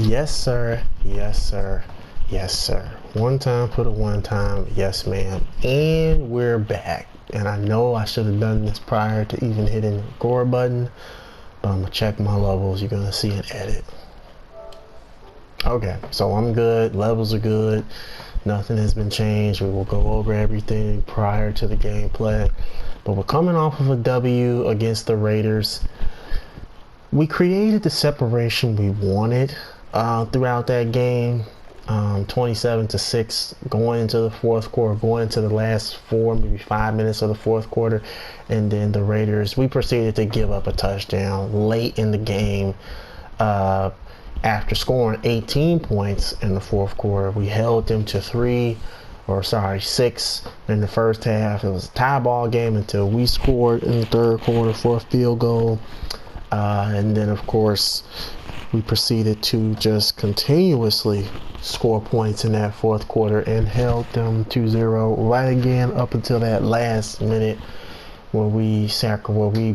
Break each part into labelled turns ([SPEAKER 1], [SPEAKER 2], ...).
[SPEAKER 1] Yes, sir. Yes, sir. Yes, sir. One time, put it one time. Yes, ma'am. And we're back. And I know I should have done this prior to even hitting the record button, but I'm going to check my levels. You're going to see an edit. Okay, so I'm good. Levels are good. Nothing has been changed. We will go over everything prior to the gameplay. But we're coming off of a W against the Raiders. We created the separation we wanted throughout that game. 27-6 going into the fourth quarter, going into the last 4, maybe 5 minutes of the fourth quarter. And then the Raiders, we proceeded to give up a touchdown late in the game. After scoring 18 points in the fourth quarter, we held them to 6 in the first half. It was a tie ball game until we scored in the third quarter for a field goal. And then, of course, we proceeded to just continuously score points in that fourth quarter and held them 2-0 right again up until that last minute where we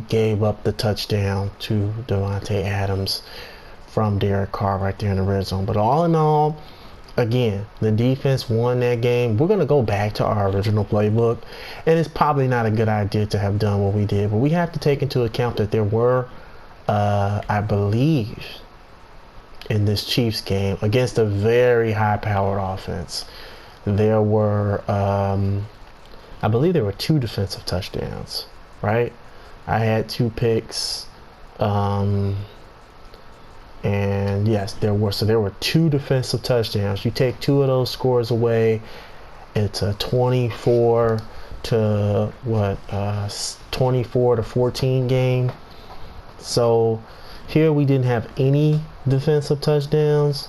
[SPEAKER 1] gave up the touchdown to Devontae Adams from Derek Carr right there in the red zone. But all in all, again, the defense won that game. We're going to go back to our original playbook, and it's probably not a good idea to have done what we did, but we have to take into account that there were, I believe, in this Chiefs game against a very high-powered offense, there were, I believe there were 2 defensive touchdowns, right? I had 2 picks, and yes, there were 2 defensive touchdowns. You take 2 of those scores away, it's a 24 to 14 game. So here we didn't have any defensive touchdowns.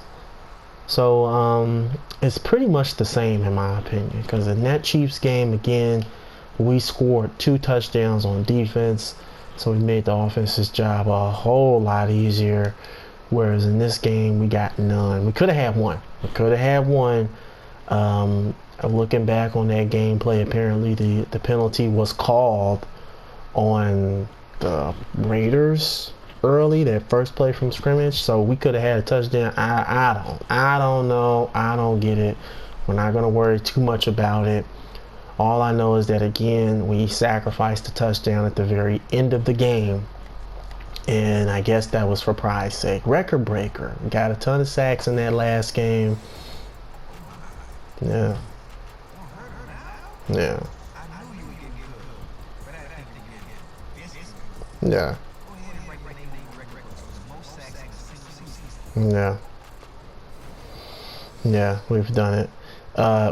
[SPEAKER 1] So it's pretty much the same in my opinion, because in that Chiefs game, again, we scored 2 touchdowns on defense, so we made the offense's job a whole lot easier. Whereas in this game, we got none. We could have had one. Looking back on that gameplay, apparently the penalty was called on the Raiders early, that first play from scrimmage. So we could have had a touchdown. I don't know. I don't get it. We're not going to worry too much about it. All I know is that, again, we sacrificed the touchdown at the very end of the game. And I guess that was for pride's sake. Record breaker. Got a ton of sacks in that last game. Yeah. Yeah. Yeah. Yeah. Yeah, we've done it.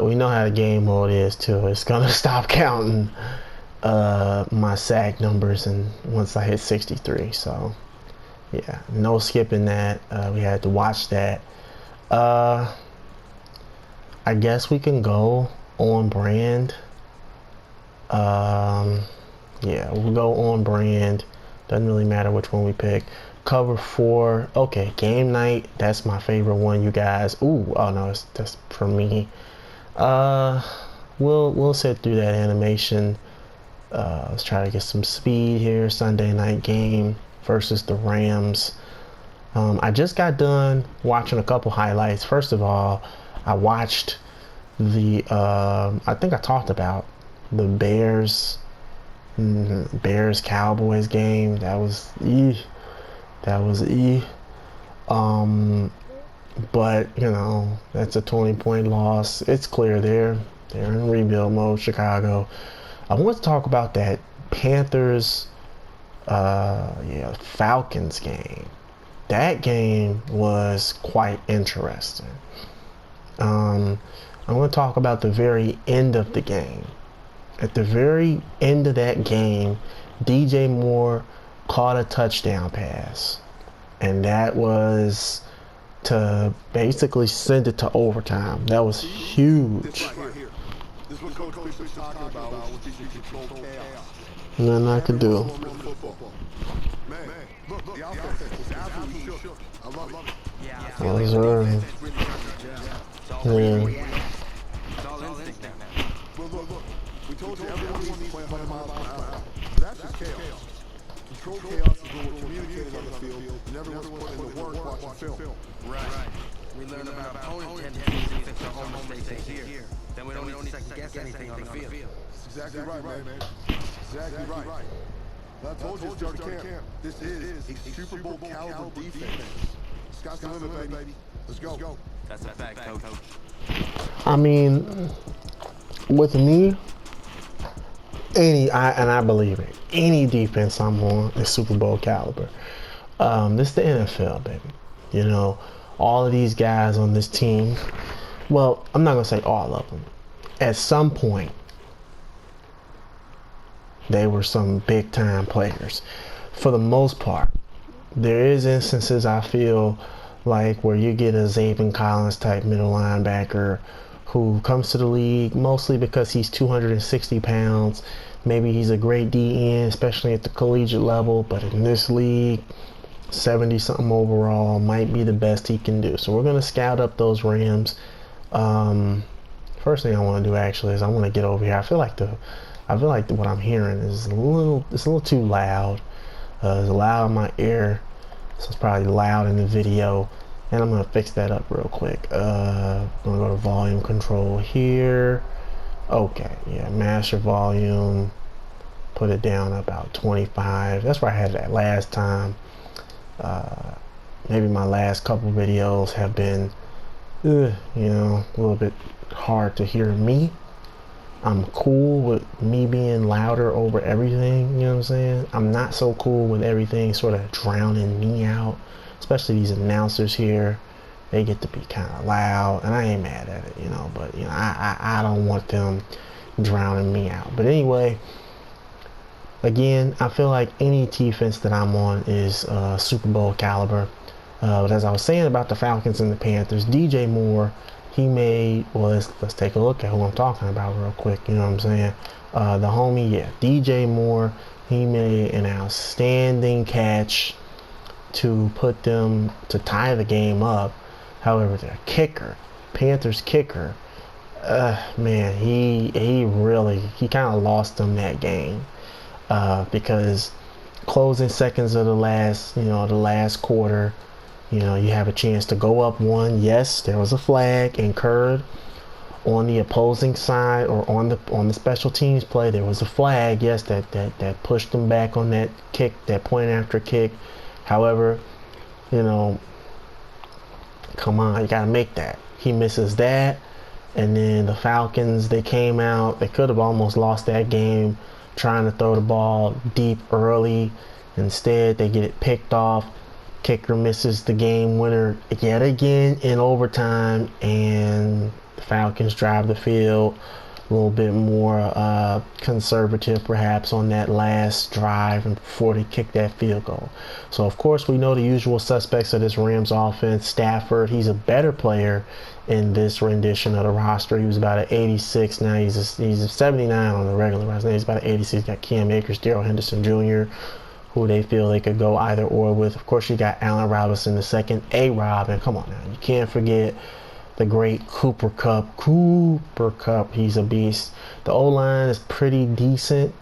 [SPEAKER 1] We know how the game mode is too. It's gonna stop counting my sack numbers and once I hit 63. So yeah, no skipping that. We had to watch that. I guess we can go on brand. Yeah, we'll go on brand. Doesn't really matter which one we pick. Cover 4. Okay, game night. That's my favorite one, you guys. Ooh, oh no, that's for me. We'll sit through that animation. Let's try to get some speed here. Sunday night game versus the Rams. I just got done watching a couple highlights. First of all, I watched the I think I talked about the Bears Cowboys game. That was but you know, that's a 20-point loss. It's clear they're in rebuild mode, Chicago. I want to talk about that Panthers Falcons game. That game was quite interesting. I want to talk about the very end of the game. At the very end of that game, DJ Moore caught a touchdown pass, and that was to basically send it to overtime. That was huge. Nothing I could do. That was early. Yeah.
[SPEAKER 2] Control chaos is when we're communicating on the field, and everyone's putting in the work watching film.
[SPEAKER 3] Right. We learn about opponent tendencies and fix our own mistakes here. Then we don't need to second guess anything on the field.
[SPEAKER 2] That's exactly right, man. Exactly right. I told you, start camp. This is a Super Bowl caliber defense. Sky's the limit, baby. Let's go.
[SPEAKER 3] That's a fact, coach.
[SPEAKER 1] I mean, with me, I believe it. Any defense I'm on is Super Bowl caliber. This is the NFL, baby. You know, all of these guys on this team. Well, I'm not gonna say all of them. At some point, they were some big time players. For the most part, there is instances I feel like where you get a Zaven Collins type middle linebacker who comes to the league mostly because he's 260 pounds. Maybe he's a great DN, especially at the collegiate level, but in this league, 70 something overall might be the best he can do. So we're going to scout up those Rams. First thing I want to do actually is I want to get over here. I feel like what I'm hearing is a little too loud. It's loud in my ear, so it's probably loud in the video, and I'm gonna fix that up real quick. I'm gonna go to volume control here. Okay, yeah, master volume. Put it down about 25. That's where I had it at last time. Maybe my last couple videos have been, you know, a little bit hard to hear me. I'm cool with me being louder over everything, you know what I'm saying? I'm not so cool with everything sort of drowning me out, especially these announcers here. They get to be kind of loud, and I ain't mad at it, you know, but, you know, I don't want them drowning me out. But anyway, again, I feel like any defense that I'm on is Super Bowl caliber. But as I was saying about the Falcons and the Panthers, DJ Moore, he made, well, let's take a look at who I'm talking about real quick, you know what I'm saying? The homie, yeah, DJ Moore, he made an outstanding catch to put them, to tie the game up. However, their kicker, Panthers kicker, man, he kind of lost them that game because closing seconds of the last quarter, you know, you have a chance to go up one. Yes, there was a flag incurred on the opposing side, or on the special teams play. There was a flag, yes, that pushed them back on that kick, that point after kick. However, you know, come on, you gotta make that. He misses that, and then the Falcons, they came out. They could have almost lost that game trying to throw the ball deep early. Instead, they get it picked off. Kicker misses the game winner yet again in overtime, and the Falcons drive the field a little bit more conservative perhaps on that last drive and before they kick that field goal. So of course we know the usual suspects of this Rams offense. Stafford, he's a better player in this rendition of the roster. He was about an 86. Now he's a 79 on the regular roster. Now he's about an 86. Got Cam Akers, Darrell Henderson Jr., who they feel they could go either or with. Of course, you got Allen Robinson the second, A-Rob, and come on now, you can't forget the great Cooper Kupp. He's a beast. The O-line is pretty decent,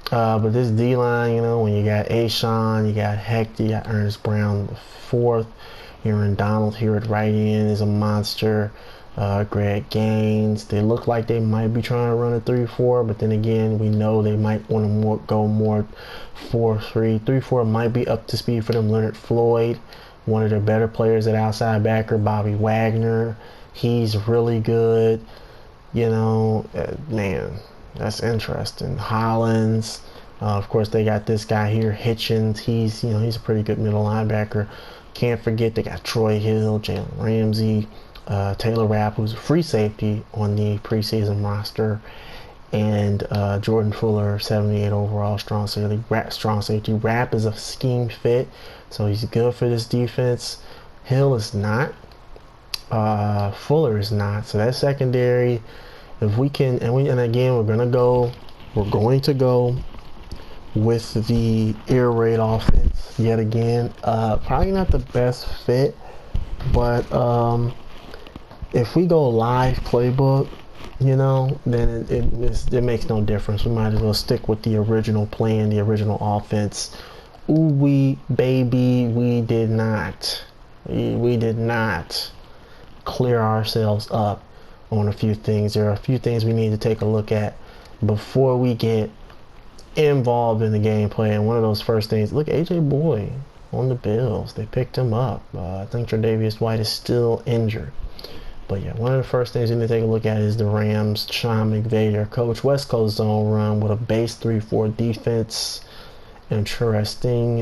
[SPEAKER 1] but this D-line, you know, when you got Ashawn, you got Hector, you got Ernest Brown the fourth, Aaron Donald here at right end is a monster. Greg Gaines, they look like they might be trying to run a 3-4, but then again, we know they might want to go more 4-3. 3-4 might be up to speed for them. Leonard Floyd, one of their better players at outside backer. Bobby Wagner, he's really good. You know, man, that's interesting. Hollins, of course, they got this guy here, Hitchens. He's a pretty good middle linebacker. Can't forget they got Troy Hill, Jalen Ramsey, Taylor Rapp, who's a free safety on the preseason roster, and Jordan Fuller, 78 overall, strong safety. Rapp is a scheme fit, so he's good for this defense. Hill is not. Fuller is not. So that secondary, if we can, and again, we're going to go with the air raid offense yet again. Probably not the best fit, but if we go live playbook, you know, then it makes no difference. We might as well stick with the original plan, the original offense, Ooh, we baby, we did not. We did not clear ourselves up on a few things. There are a few things we need to take a look at before we get involved in the gameplay. And one of those first things, look, AJ Boy on the Bills. They picked him up. I think Tre'Davious White is still injured. But yeah, one of the first things you need to take a look at is the Rams, Sean McVay, their coach. West Coast zone run with a base 3-4 defense. Interesting.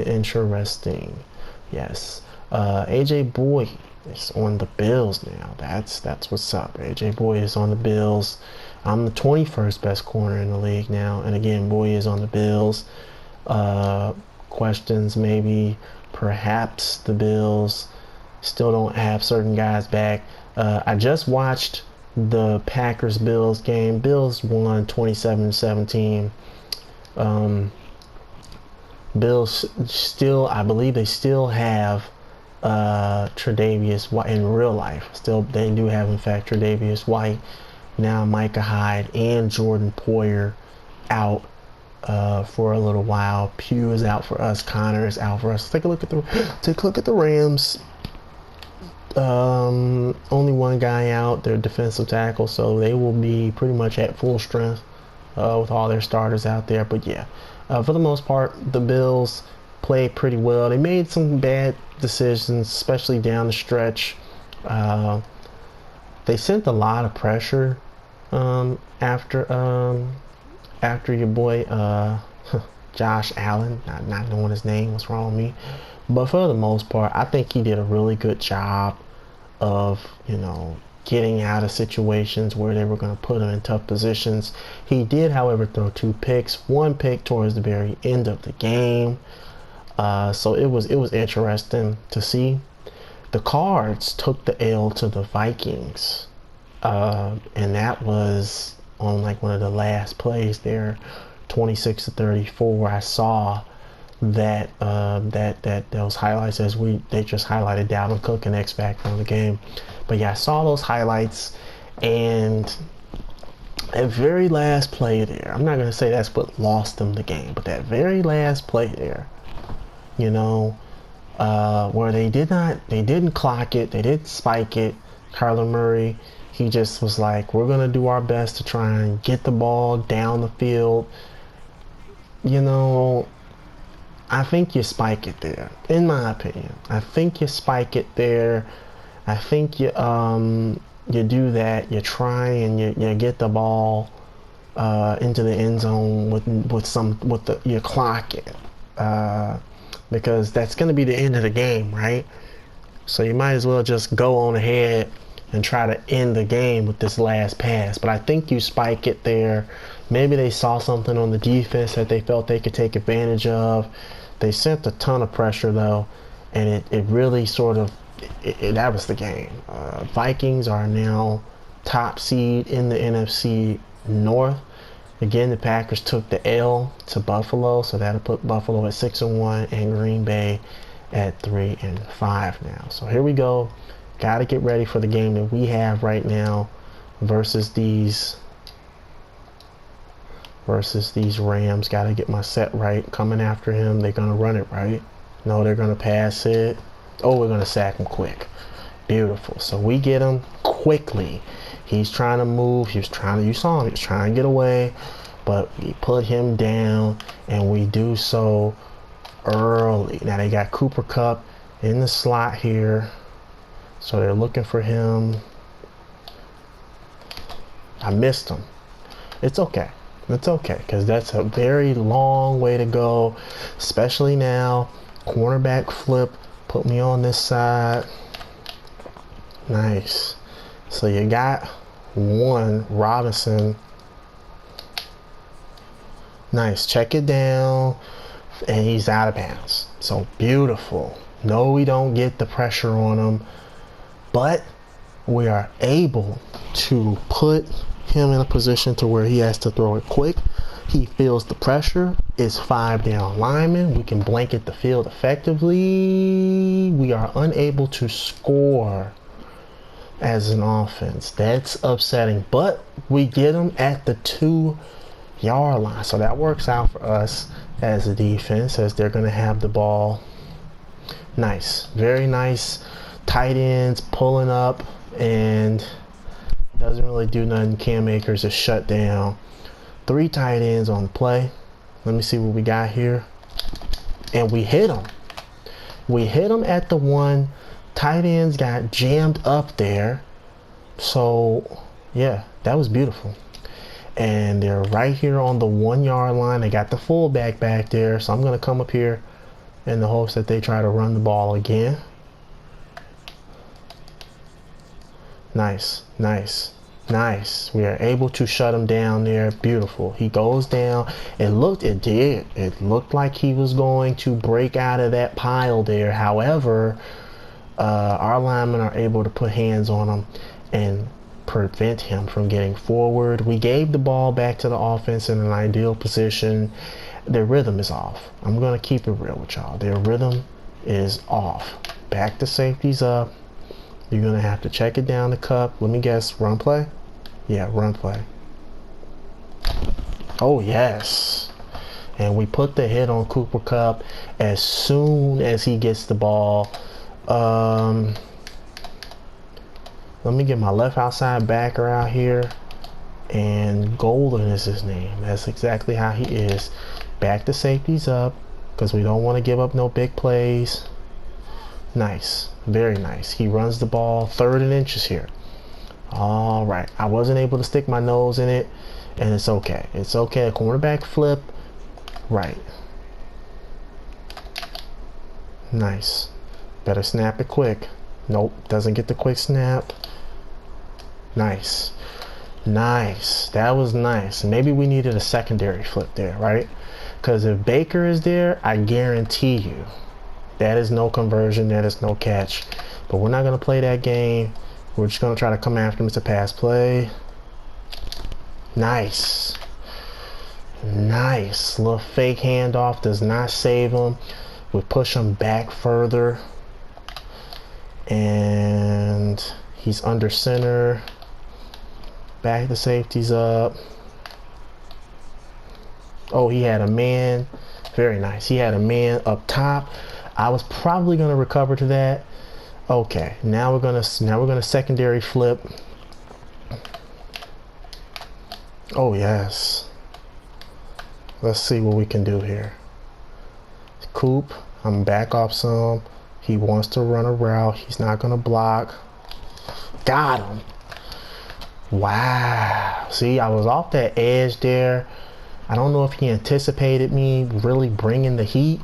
[SPEAKER 1] Yes. AJ Boy is on the Bills now. That's what's up. AJ Boy is on the Bills. I'm the 21st best corner in the league now. And again, Boy is on the Bills. Questions maybe. Perhaps the Bills still don't have certain guys back. I just watched the Packers-Bills game. Bills won 27-17. Bills still, I believe they still have Tre'Davious White in real life. Still, they do have, in fact, Tre'Davious White. Now Micah Hyde and Jordan Poyer out for a little while. Pugh is out for us. Connor is out for us. Take a look at the Rams. Only one guy out, their defensive tackle, so they will be pretty much at full strength with all their starters out there. But yeah, for the most part, the Bills played pretty well. They made some bad decisions, especially down the stretch. They sent a lot of pressure after your boy Josh Allen, not knowing his name. What's wrong with me? But for the most part, I think he did a really good job of, getting out of situations where they were going to put him in tough positions. He did, however, throw 2 picks, 1 pick towards the very end of the game. So it was interesting to see. The Cards took the L to the Vikings, and that was on like one of the last plays there, 26-34. I saw that those highlights as they just highlighted Dalvin Cook and X Factor on the game. But yeah, I saw those highlights, and that very last play there, I'm not gonna say that's what lost them the game, but that very last play there, where they didn't clock it, they didn't spike it. Kyler Murray, he just was like, we're gonna do our best to try and get the ball down the field. I think you spike it there, in my opinion. I think you spike it there. I think you do that. You try and you get the ball into the end zone you clock it, because that's going to be the end of the game, right? So you might as well just go on ahead and try to end the game with this last pass. But I think you spike it there. Maybe they saw something on the defense that they felt they could take advantage of. They sent a ton of pressure, though, and it really sort of, that was the game. Vikings are now top seed in the NFC North. Again, the Packers took the L to Buffalo, so that'll put Buffalo at 6-1 and Green Bay at 3-5 now. So here we go. Got to get ready for the game that we have right now versus these Rams. Got to get my set right. Coming after him, they're going to run it, right? No, they're going to pass it. Oh, we're going to sack him quick. Beautiful. So we get him quickly. He's trying to move. You saw him. He was trying to get away. But we put him down, and we do so early. Now they got Cooper Kupp in the slot here. So they're looking for him. I missed him. It's okay. It's okay, because that's a very long way to go, especially now. Cornerback flip. Put me on this side. Nice. So you got one, Robinson. Nice. Check it down. And he's out of bounds. So beautiful. No, we don't get the pressure on him. But we are able to put him in a position to where he has to throw it quick. He feels the pressure. It's 5 down linemen. We can blanket the field effectively. We are unable to score as an offense. That's upsetting. But we get him at the 2 yard line. So that works out for us as a defense, as they're going to have the ball. Nice, very nice. Tight ends pulling up, and doesn't really do nothing. Cam Akers is shut down. 3 tight ends on the play. Let me see what we got here. And we hit them. We hit them at the 1. Tight ends got jammed up there. So, yeah, that was beautiful. And they're right here on the 1 yard line. They got the fullback back there. So I'm going to come up here in the hopes that they try to run the ball again. Nice, nice, nice. We are able to shut him down there. Beautiful. He goes down. It looked like he was going to break out of that pile there. However, our linemen are able to put hands on him and prevent him from getting forward. We gave the ball back to the offense in an ideal position. Their rhythm is off. I'm going to keep it real with y'all. Their rhythm is off. Back to safeties up. You're going to have to check it down the cup. Let me guess, run play? Yeah, run play. Oh, yes. And we put the hit on Cooper Kupp as soon as he gets the ball. Let me get my left outside backer out here. And Golden is his name. That's exactly how he is. Back the safeties up, because we don't want to give up no big plays. Nice. Very nice. He runs the ball 3rd and inches here. All right. I wasn't able to stick my nose in it, and it's okay. It's okay. A cornerback flip. Right. Nice. Better snap it quick. Nope. Doesn't get the quick snap. Nice. Nice. That was nice. Maybe we needed a secondary flip there, right? Because if Baker is there, I guarantee you that is no conversion, that is no catch. But we're not going to play that game. We're just going to try to come after him. It's a pass play. Nice. Nice. Little fake handoff does not save him. We push him back further. And he's under center. Back the safeties up. Oh, he had a man. Very nice. He had a man up top. I was probably going to recover to that. Okay, now we're gonna secondary flip. Oh yes. Let's see what we can do here. Coop, I'm back off some. He wants to run a route. He's not gonna block. Got him. Wow. See, I was off that edge there. I don't know if he anticipated me really bringing the heat.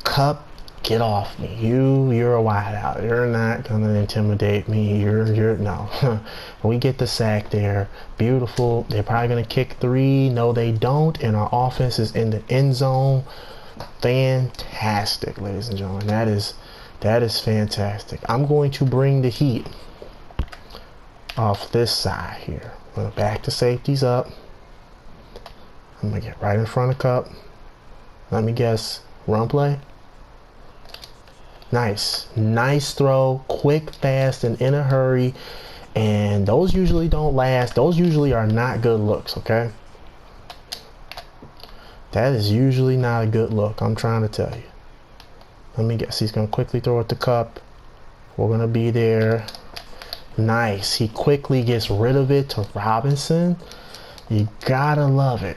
[SPEAKER 1] Kupp, get off me. You're a wideout. You're not gonna intimidate me. You're no. We get the sack there. Beautiful. They're probably gonna kick 3. No, they don't. And our offense is in the end zone. Fantastic, ladies and gentlemen. That is fantastic. I'm going to bring the heat off this side here. I'm gonna back the safeties up. I'm gonna get right in front of Kupp. Let me guess. Run play. Nice. Nice throw. Quick, fast, and in a hurry. And those usually don't last. Those usually are not good looks, okay? That is usually not a good look. I'm trying to tell you. Let me guess. He's going to quickly throw it to Kupp. We're going to be there. Nice. He quickly gets rid of it to Robinson. You gotta love it.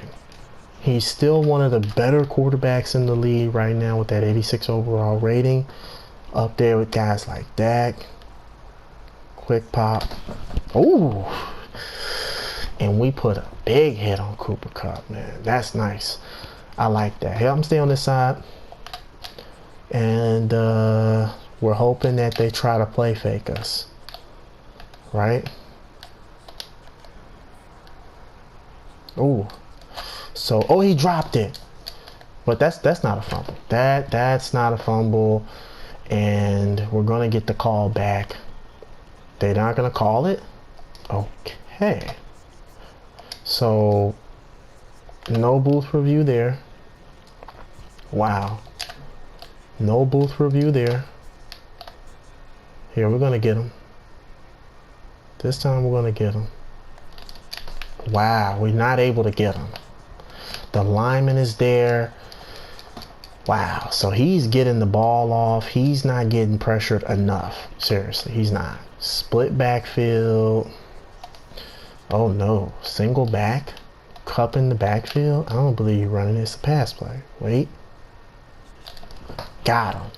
[SPEAKER 1] He's still one of the better quarterbacks in the league right now with that 86 overall rating. Up there with guys like Dak. Quick pop. Ooh. And we put a big hit on Cooper Kupp, man. That's nice. I like that. Hey, I'm staying on this side. And we're hoping that they try to play fake us. Right? Ooh. So, oh, he dropped it. But that's not a fumble. That's not a fumble. And we're going to get the call back. They're not going to call it? Okay. So, no booth review there. Wow. No booth review there. Here, we're going to get him. This time we're going to get him. Wow, we're not able to get him. The lineman is there. Wow, so he's getting the ball off. He's not getting pressured enough. Seriously, he's not. Split backfield. Oh no, single back. Cup in the backfield. I don't believe you're running this. A pass play. Wait. Got him.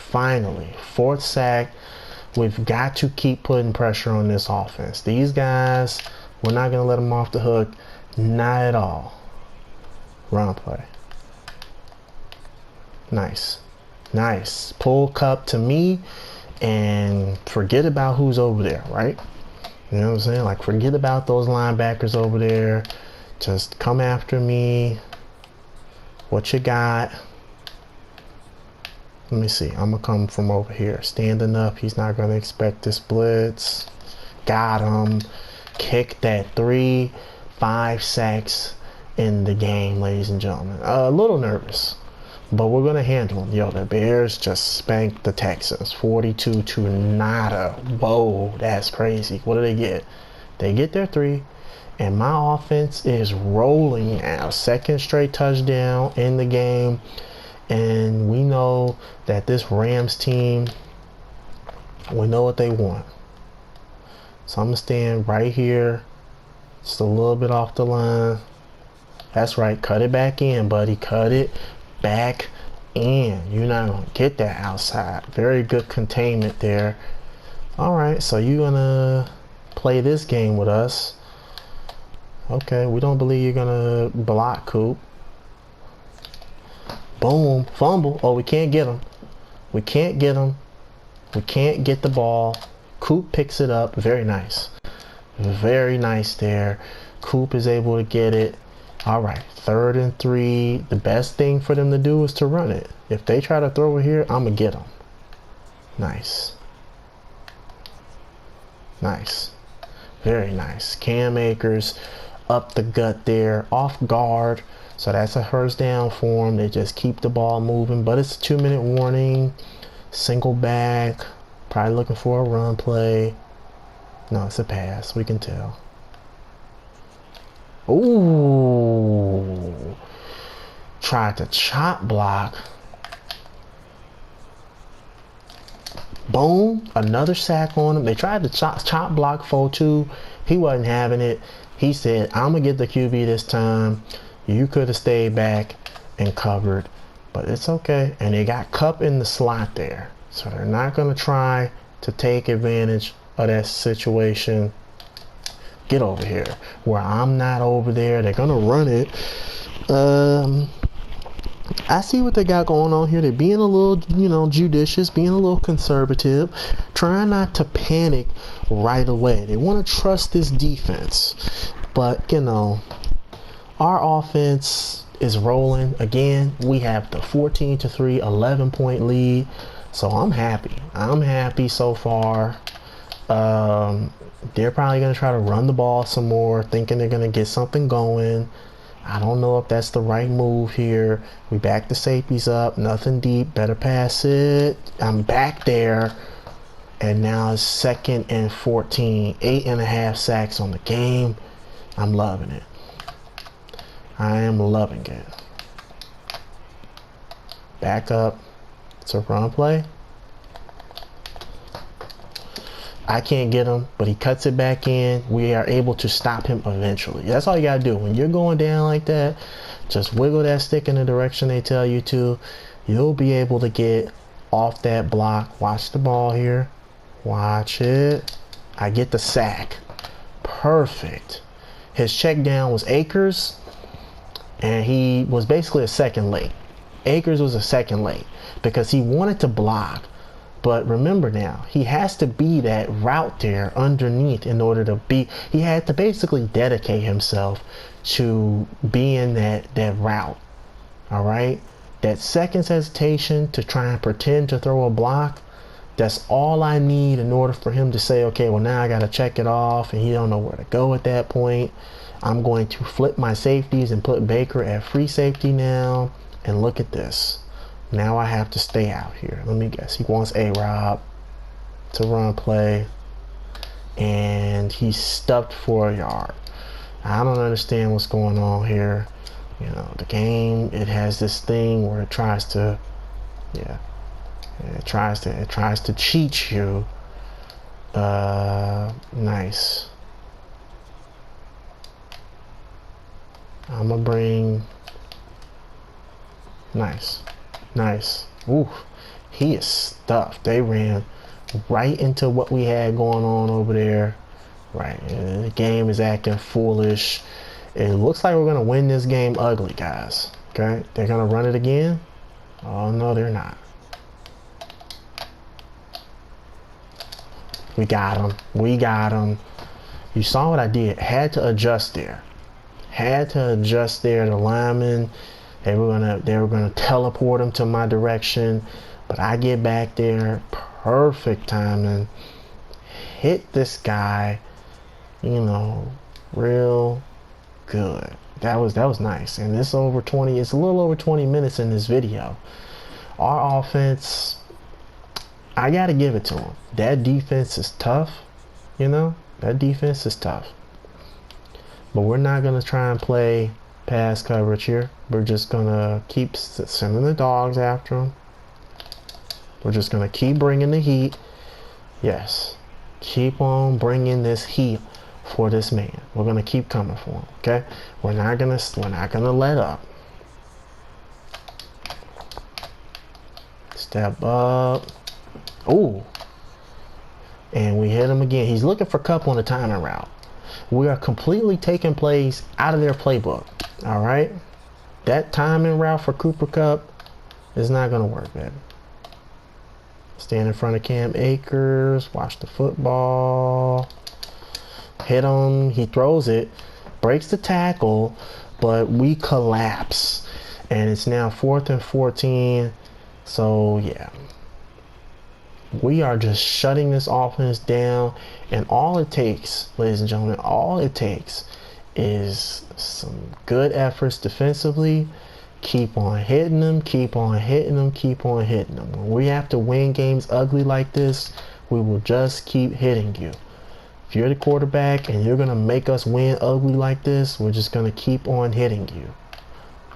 [SPEAKER 1] Finally, 4th sack. We've got to keep putting pressure on this offense. These guys, we're not going to let them off the hook. Not at all. Run play. Nice. Nice. Pull Cup to me and forget about who's over there, right? You know what I'm saying? Like, forget about those linebackers over there. Just come after me. What you got? Let me see. I'm going to come from over here. Standing up. He's not going to expect this blitz. Got him. Kick that 3, 5 sacks in the game, ladies and gentlemen. A little nervous, but we're going to handle them. Yo, the Bears just spanked the Texans 42 to nada. Whoa, that's crazy. What do they get? They get their 3, and my offense is rolling now. 2nd straight touchdown in the game. And we know that this Rams team, we know what they want. So I'm going to stand right here, just a little bit off the line. That's right. Cut it back in, buddy. Cut it back in. You're not going to get that outside. Very good containment there. All right. So you're going to play this game with us. Okay. We don't believe you're going to block, Coop. Boom. Fumble. Oh, we can't get him. We can't get him. We can't get the ball. Coop picks it up. Very nice. Very nice there. Coop is able to get it. All right. 3rd and 3. The best thing for them to do is to run it. If they try to throw it here, I'm going to get them. Nice. Nice. Very nice. Cam Akers up the gut there. Off guard. So that's a 1st down for them. They just keep the ball moving. But it's a 2-minute warning. Single back. Probably looking for a run play. No, it's a pass. We can tell. Ooh. Tried to chop block. Boom. Another sack on him. They tried to chop block 4-2. He wasn't having it. He said, I'm going to get the QB this time. You could have stayed back and covered, but it's okay. And they got Cup in the slot there. So they're not going to try to take advantage of that situation. Get over here where I'm not over there. They're going to run it. I see what they got going on here. They're being a little, judicious, being a little conservative, trying not to panic right away. They want to trust this defense. But, our offense is rolling. Again, we have the 14-3, 11-point lead. So I'm happy. I'm happy so far. They're probably going to try to run the ball some more, thinking they're going to get something going. I don't know if that's the right move here. We back the safeties up. Nothing deep. Better pass it. I'm back there. And now it's 2nd and 14. 8.5 sacks on the game. I'm loving it. I am loving it. Back up. It's a run play. I can't get him, but he cuts it back in. We are able to stop him eventually. That's all you got to do. When you're going down like that, just wiggle that stick in the direction they tell you to. You'll be able to get off that block. Watch the ball here. Watch it. I get the sack. Perfect. His check down was Akers, and he was basically a second late. Akers was a second late because he wanted to block. But remember now, he has to be that route there underneath in order to be, he had to basically dedicate himself to being that route. All right. That second hesitation to try and pretend to throw a block, that's all I need in order for him to say, okay, well, now I got to check it off, and he don't know where to go at that point. I'm going to flip my safeties and put Baker at free safety now. And look at this. Now I have to stay out here. Let me guess. He wants A-Rob to run play. And he's stuffed for a yard. I don't understand what's going on here. You know, the game, it has this thing where it tries to, yeah, it tries to cheat you. Nice. I'm gonna bring, nice, nice. Ooh, he is stuffed. They ran right into what we had going on over there. Right, the game is acting foolish. It looks like we're gonna win this game ugly, guys. Okay, they're gonna run it again. Oh no, they're not. We got him. We got him. You saw what I did. Had to adjust there. Had to adjust there. The linemen, they were gonna teleport him to my direction, but I get back there. Perfect timing. Hit this guy. You know, real good. That was nice. And this over 20. It's a little over 20 minutes in this video. Our offense, I gotta give it to them. That defense is tough. You know, that defense is tough. But we're not gonna try and play pass coverage here. We're just gonna keep sending the dogs after them. We're just gonna keep bringing the heat. Yes, keep on bringing this heat for this man. We're gonna keep coming for him. Okay, we're not gonna let up. Step up. Ooh. And we hit him again. He's looking for Cup on the timing route. We are completely taking plays out of their playbook. All right. That timing route for Cooper Kupp is not going to work, baby. Stand in front of Cam Akers. Watch the football. Hit him. He throws it. Breaks the tackle. But we collapse. And it's now 4th and 14. So, yeah. We are just shutting this offense down, and all it takes, ladies and gentlemen, all it takes is some good efforts defensively. Keep on hitting them, keep on hitting them, keep on hitting them. When we have to win games ugly like this, we will just keep hitting you. If you're the quarterback and you're going to make us win ugly like this, we're just going to keep on hitting you.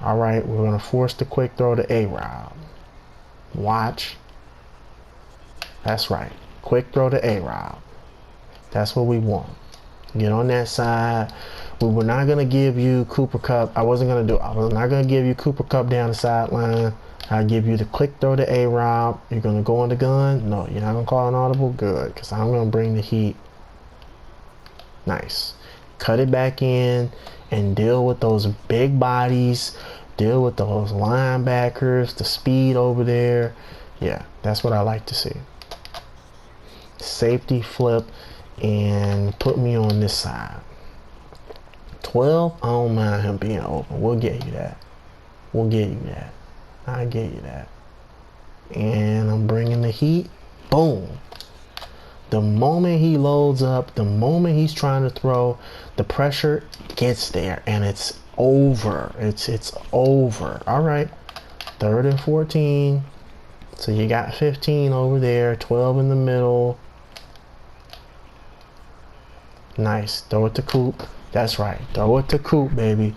[SPEAKER 1] All right, we're going to force the quick throw to A-Rob. Watch. That's right. Quick throw to A-Rob. That's what we want. Get on that side. We were not going to give you Cooper Kupp. I was not going to give you Cooper Kupp down the sideline. I'll give you the quick throw to A-Rob. You're going to go on the gun? No, you're not going to call an audible? Good, because I'm going to bring the heat. Nice. Cut it back in and deal with those big bodies. Deal with those linebackers, the speed over there. Yeah, that's what I like to see. Safety flip and put me on this side. 12, I don't mind him being open. We'll get you that. We'll get you that. I'll get you that. And I'm bringing the heat. Boom. The moment he loads up, the moment he's trying to throw, the pressure gets there and it's over. It's over. All right. 3rd and 14. So you got 15 over there, 12 in the middle. Nice. Throw it to Coop. That's right. Throw it to Coop, baby.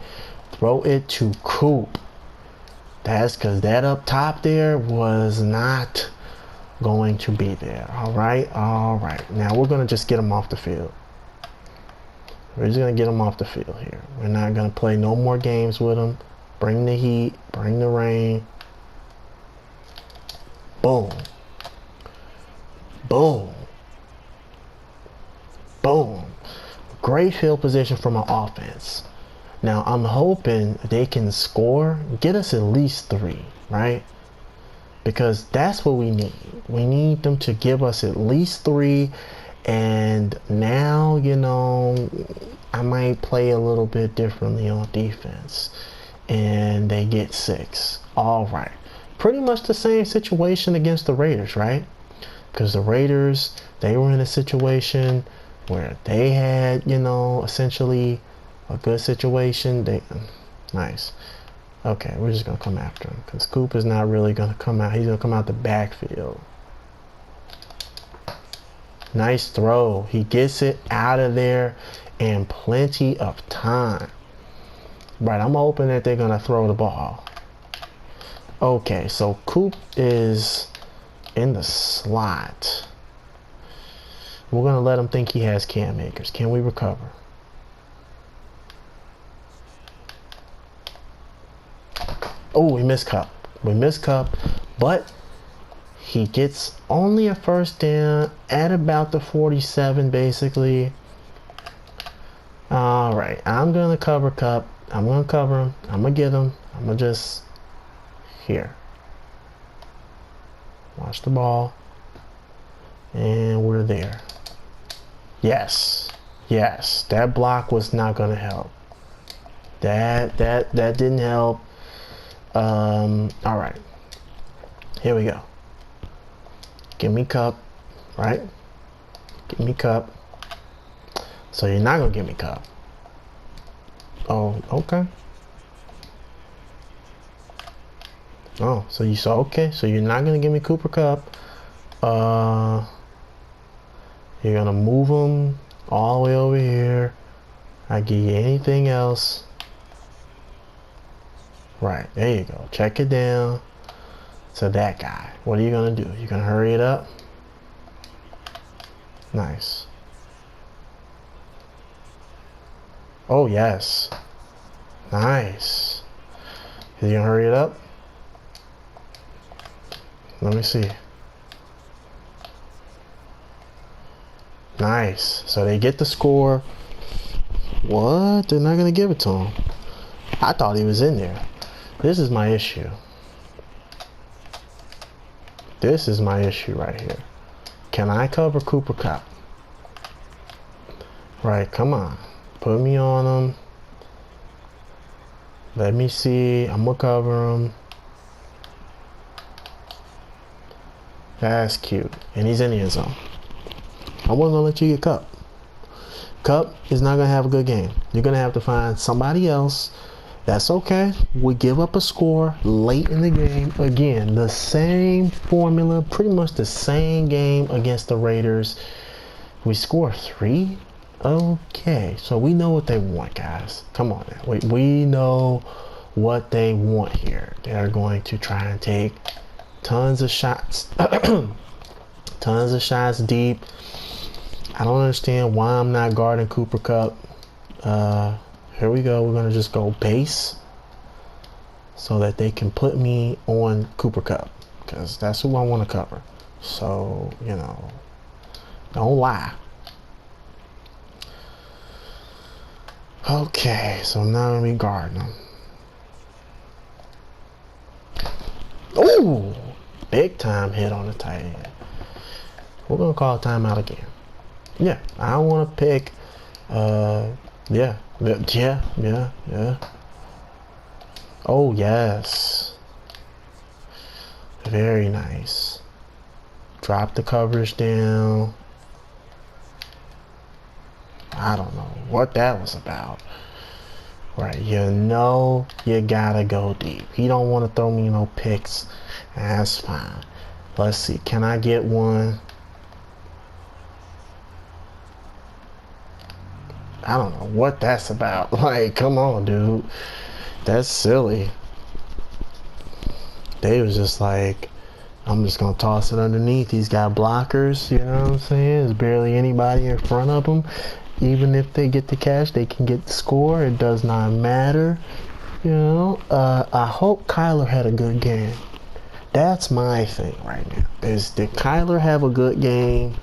[SPEAKER 1] Throw it to Coop. That's because that up top there was not going to be there. All right. All right. Now we're going to just get him off the field. We're just going to get him off the field here. We're not going to play no more games with him. Bring the heat. Bring the rain. Boom. Boom. Boom. Great field position from our offense. Now, I'm hoping they can score, get us at least 3, right? Because that's what we need. We need them to give us at least 3. And now, you know, I might play a little bit differently on defense. And they get 6. All right. Pretty much the same situation against the Raiders, right? Because the Raiders, they were in a situation where they had, you know, essentially a good situation. Nice. Okay, we're just going to come after him because Coop is not really going to come out. He's going to come out the backfield. Nice throw. He gets it out of there in plenty of time. Right, I'm hoping that they're gonna throw the ball. Okay, so Coop is in the slot. We're gonna let him think he has Cam Akers. Can we recover? Oh, we missed Cup. We missed Cup, but he gets only a first down at about the 47, basically. All right, I'm gonna cover Cup. I'm gonna cover him. I'm gonna get him. I'm gonna just here. Watch the ball, and we're there. Yes, yes, that block was not gonna help. That didn't help. All right, here we go. Give me Cup, right? Give me Cup. So you're not gonna give me Cup. Oh, okay. Oh, so you saw, okay, so you're not gonna give me Cooper Cup. You're gonna move him all the way over here. I give you anything else. Right, there you go. Check it down to that guy. What are you gonna do? You're gonna hurry it up? Nice. Oh, yes. Nice. Is you gonna hurry it up? Let me see. Nice. So they get the score. What? They're not gonna give it to him. I thought he was in there. This is my issue. This is my issue right here. Can I cover Cooper Cup? Right, come on. Put me on him. Let me see. I'm gonna cover him. That's cute. And he's in the end zone. I wasn't gonna let you get Cup. Cup is not gonna have a good game. You're gonna have to find somebody else. That's okay. We give up a score late in the game. Again, the same formula, pretty much the same game against the Raiders. We score 3. Okay, so we know what they want, guys. Come on now. We know what they want here. They're going to try and take tons of shots. Tons of shots deep. I don't understand why I'm not guarding Cooper Cup. Here we go. We're going to just go base so that they can put me on Cooper Cup, because that's who I want to cover. So, you know, don't lie. Okay, so now let me guard them. Ooh, big time hit on the tight end. We're gonna call timeout again. Yeah, I want to pick. Yeah. Oh yes, very nice. Drop the coverage down. I don't know what that was about. Right, you know you gotta go deep. He don't want to throw me no picks. That's fine. Let's see. Can I get one? I don't know what that's about. Like, come on, dude. That's silly. They was just like, I'm just gonna toss it underneath. He's got blockers, you know what I'm saying? There's barely anybody in front of him. Even if they get the catch, they can get the score. It does not matter. You know, I hope Kyler had a good game. That's my thing right now. Did Kyler have a good game?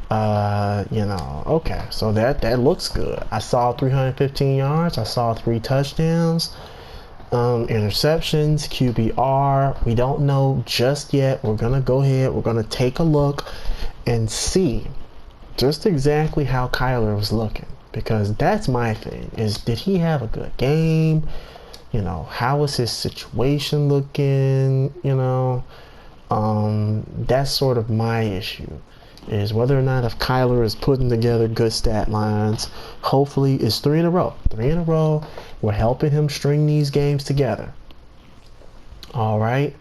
[SPEAKER 1] You know, okay, so that looks good. I saw 315 yards. I saw 3 touchdowns. Interceptions, QBR. We don't know just yet. We're gonna go ahead. We're gonna take a look and see just exactly how Kyler was looking, because that's my thing. Is did he have a good game? You know, how was his situation looking? You know, that's sort of my issue. Is whether or not if Kyler is putting together good stat lines. Hopefully it's 3 in a row. 3 in a row. We're helping him string these games together. All right.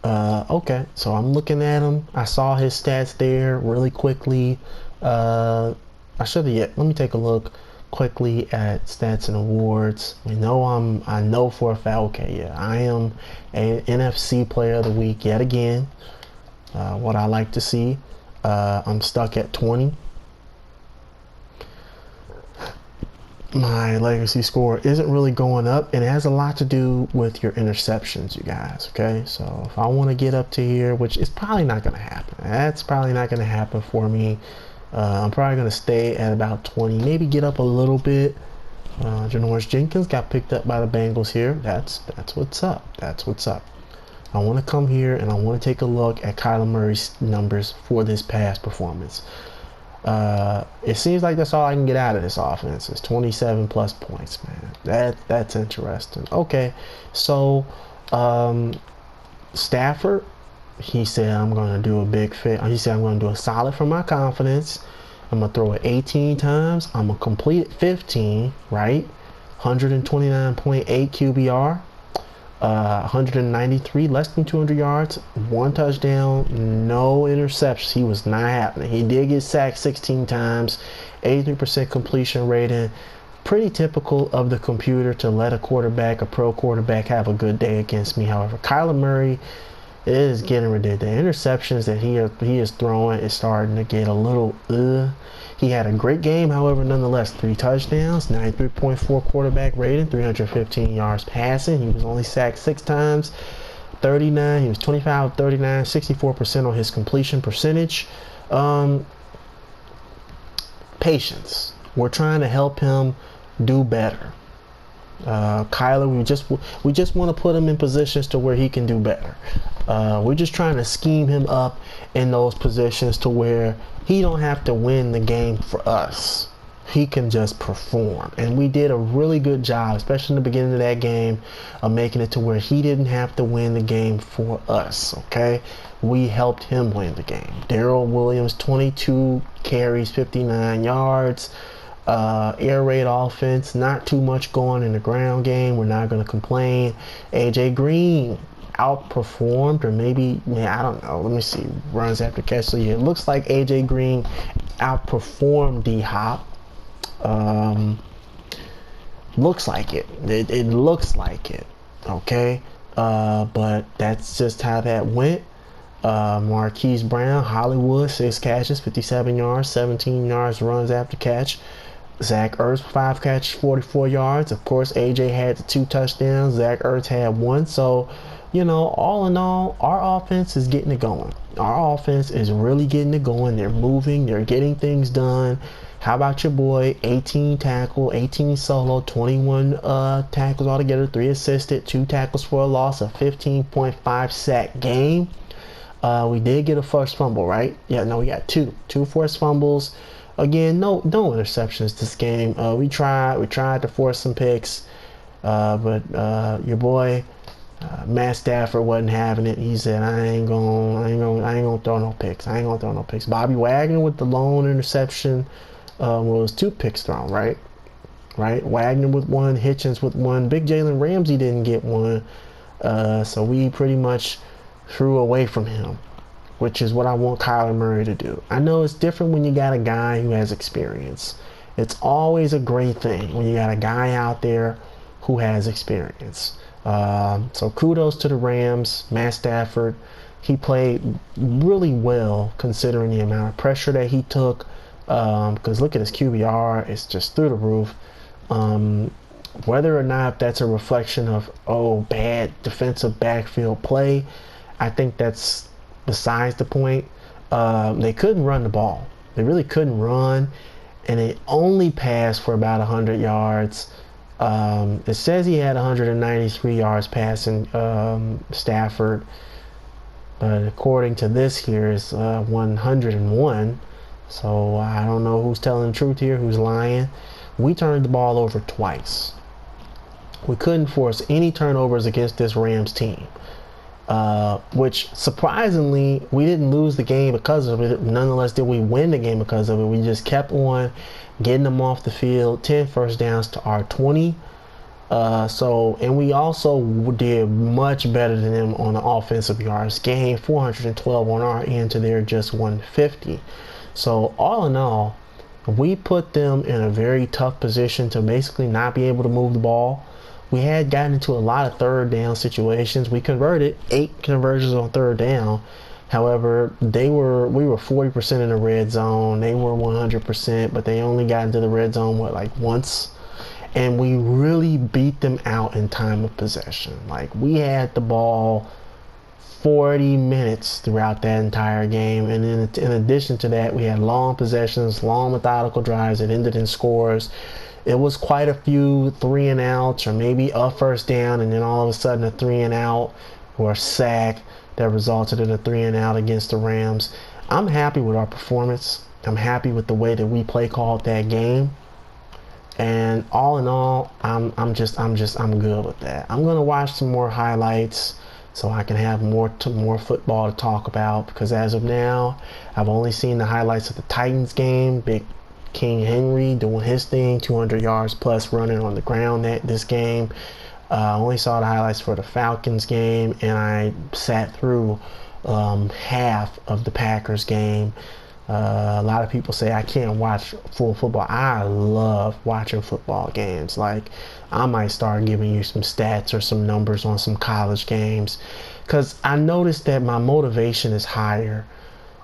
[SPEAKER 1] Okay. So I'm looking at him. I saw his stats there really quickly. I should have yet. Let me take a look. quickly at stats and awards. I know for a fact, okay, yeah, I am a NFC player of the week yet again. What I like to see, I'm stuck at 20. My legacy score isn't really going up, and it has a lot to do with your interceptions, you guys. Okay, so if I want to get up to here, which is probably not going to happen, that's probably not going to happen for me. I'm probably going to stay at about 20, maybe get up a little bit. Janoris Jenkins got picked up by the Bengals here. That's what's up. That's what's up. I want to come here and I want to take a look at Kyler Murray's numbers for this past performance. It seems like that's all I can get out of this offense is 27 plus points, man. That's interesting. Okay, so Stafford, he said I'm going to do a big fit. He said I'm going to do a solid for my confidence. I'm going to throw it 18 times. I'm going to complete it 15, right? 129.8 QBR. 193, less than 200 yards, 1 touchdown, no interceptions. He was not happening. He did get sacked 16 times, 83% completion rating. Pretty typical of the computer to let a pro quarterback, have a good day against me. However, Kyler Murray is getting ridiculous. The interceptions that he is throwing is starting to get a little He had a great game, however, nonetheless, 3 touchdowns, 93.4 quarterback rating, 315 yards passing. He was only sacked 6 times, 39. He was 25 of 39, 64% on his completion percentage. Patience. We're trying to help him do better. Kyler, we just want to put him in positions to where he can do better. We're just trying to scheme him up in those positions to where he don't have to win the game for us. He can just perform. And we did a really good job, especially in the beginning of that game, of making it to where he didn't have to win the game for us, okay? We helped him win the game. Darrell Williams, 22 carries, 59 yards. Air raid offense, not too much going in the ground game. We're not going to complain. AJ Green outperformed, or maybe, I don't know. Let me see. Runs after catch. So yeah, it looks like AJ Green outperformed D-Hop. Looks like it. It looks like it. Okay. But that's just how that went. Marquise Brown, Hollywood, 6 catches, 57 yards, 17 yards runs after catch. Zach Ertz, 5 catches, 44 yards. Of course, AJ had the 2 touchdowns. Zach Ertz had 1. So, you know, all in all, our offense is getting it going. Our offense is really getting it going. They're moving. They're getting things done. How about your boy? 18 tackle, 18 solo, 21 tackles altogether, 3 assisted, 2 tackles for a loss, a 15.5 sack game. We did get a forced fumble, right? Yeah, no, we got 2 forced fumbles. Again, no interceptions this game. We tried to force some picks, but your boy Matt Stafford wasn't having it. He said, I ain't gonna throw no picks. I ain't gonna throw no picks. Bobby Wagner with the lone interception was 2 picks thrown, right? Wagner with 1, Hitchens with 1. Big Jalen Ramsey didn't get 1, so we pretty much threw away from him, which is what I want Kyler Murray to do. I know it's different when you got a guy who has experience. It's always a great thing when you got a guy out there who has experience. So kudos to the Rams. Matt Stafford, he played really well considering the amount of pressure that he took. Because look at his QBR, it's just through the roof. Whether or not that's a reflection of, bad defensive backfield play, I think that's besides the point. They couldn't run the ball. They really couldn't run, and they only passed for about 100 yards. It says he had 193 yards passing, Stafford, but according to this here is 101. So I don't know who's telling the truth here, who's lying. We turned the ball over twice. We couldn't force any turnovers against this Rams team. Which surprisingly, we didn't lose the game because of it. Nonetheless, did we win the game because of it? We just kept on getting them off the field. 10 first downs to our 20. And we also did much better than them on the offensive yards. Gained 412 on our end to their just 150. So all in all, we put them in a very tough position to basically not be able to move the ball. We had gotten into a lot of third down situations. We converted 8 conversions on third down. However, we were 40% in the red zone. They were 100%, but they only got into the red zone, like once? And we really beat them out in time of possession. Like, we had the ball 40 minutes throughout that entire game, and then in addition to that, we had long possessions, long methodical drives that ended in scores. It was quite a few 3 and outs, or maybe a first down and then all of a sudden a 3 and out or a sack that resulted in a 3 and out against the Rams. I'm happy with our performance. I'm happy with the way that we play called that game. And all in all, I'm good with that. I'm gonna watch some more highlights so I can have more football to talk about, because as of now, I've only seen the highlights of the Titans game. Big King Henry doing his thing, 200 yards plus running on the ground this game. I only saw the highlights for the Falcons game, and I sat through half of the Packers game. A lot of people say I can't watch full football. I love watching football games. Like, I might start giving you some stats or some numbers on some college games, because I noticed that my motivation is higher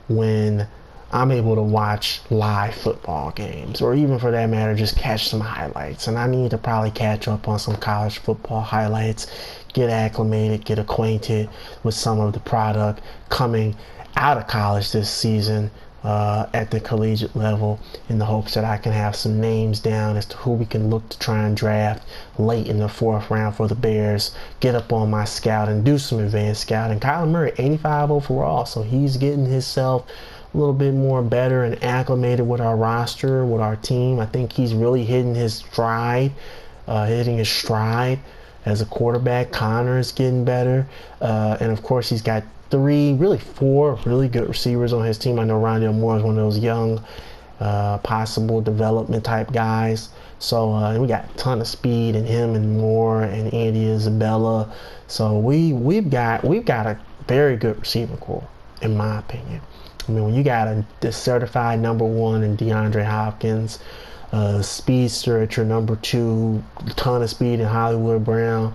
[SPEAKER 1] when I'm able to watch live football games, or even for that matter, just catch some highlights. And I need to probably catch up on some college football highlights, get acclimated, get acquainted with some of the product coming out of college this season. At the collegiate level, in the hopes that I can have some names down as to who we can look to try and draft late in the 4th round for the Bears. Get up on my scout and do some advanced scouting. Kyler Murray, 85 overall, so he's getting himself a little bit more better and acclimated with our roster, with our team. I think he's really hitting his stride as a quarterback. Connor is getting better, and of course he's got 4 really good receivers on his team. I know Rondale Moore is one of those young, possible development type guys. So we got a ton of speed in him and Moore and Andy Isabella. So we've got a very good receiving core, in my opinion. I mean, when you got a certified number 1 in DeAndre Hopkins, speedster at your number 2, a ton of speed in Hollywood Brown,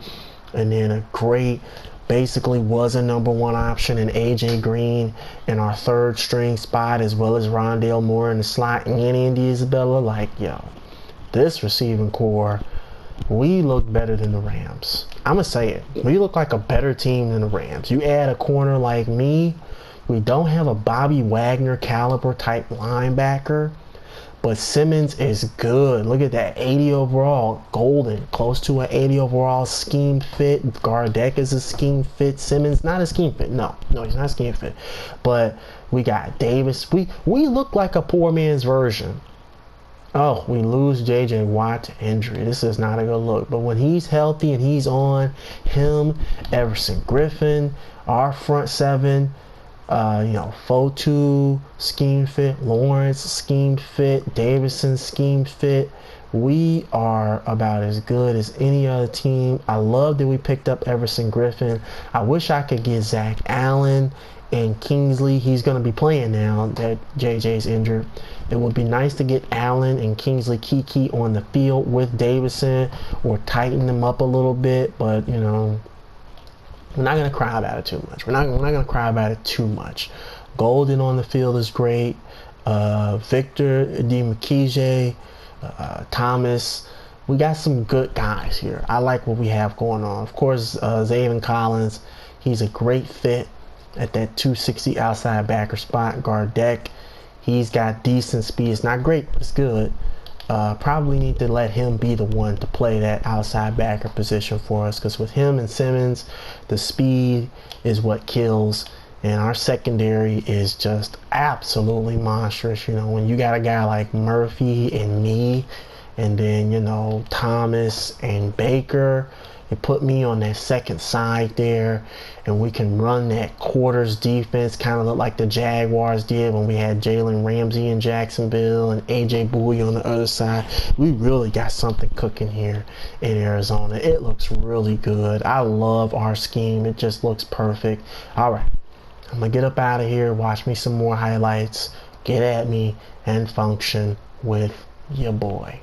[SPEAKER 1] and then a great, basically was a number 1 option in AJ Green in our 3rd string spot, as well as Rondale Moore in the slot and Andy Isabella. Like, yo, this receiving core, we look better than the Rams. I'm gonna say it. We look like a better team than the Rams. You add a corner like me, we don't have a Bobby Wagner caliber type linebacker, but Simmons is good. Look at that, 80 overall, golden, close to an 80 overall scheme fit. Gardeck is a scheme fit. Simmons, not a scheme fit. No, he's not a scheme fit. But we got Davis. We look like a poor man's version. Oh, we lose J.J. Watt to injury. This is not a good look. But when he's healthy and he's on, him, Everson Griffin, our front 7, Fotu scheme fit, Lawrence scheme fit, Davison scheme fit. We are about as good as any other team. I love that we picked up Everson Griffin. I wish I could get Zach Allen and Kingsley. He's going to be playing now that JJ's injured. It would be nice to get Allen and Kingsley Kiki on the field with Davison, or tighten them up a little bit, but we're not going to cry about it too much. We're not going to cry about it too much. Golden on the field is great. Victor DiMakije, Thomas. We got some good guys here. I like what we have going on. Of course, Zaven Collins, he's a great fit at that 260 outside backer spot. Gardeck, he's got decent speed. It's not great, but it's good. Probably need to let him be the one to play that outside backer position for us, because with him and Simmons, the speed is what kills, and our secondary is just absolutely monstrous. When you got a guy like Murphy and me, and then Thomas and Baker, you put me on that second side there, and we can run that quarters defense, kind of look like the Jaguars did when we had Jalen Ramsey in Jacksonville and AJ Bowie on the other side. We really got something cooking here in Arizona. It looks really good. I love our scheme. It just looks perfect. All right, I'm gonna get up out of here, watch me some more highlights, get at me, and function. with your boy.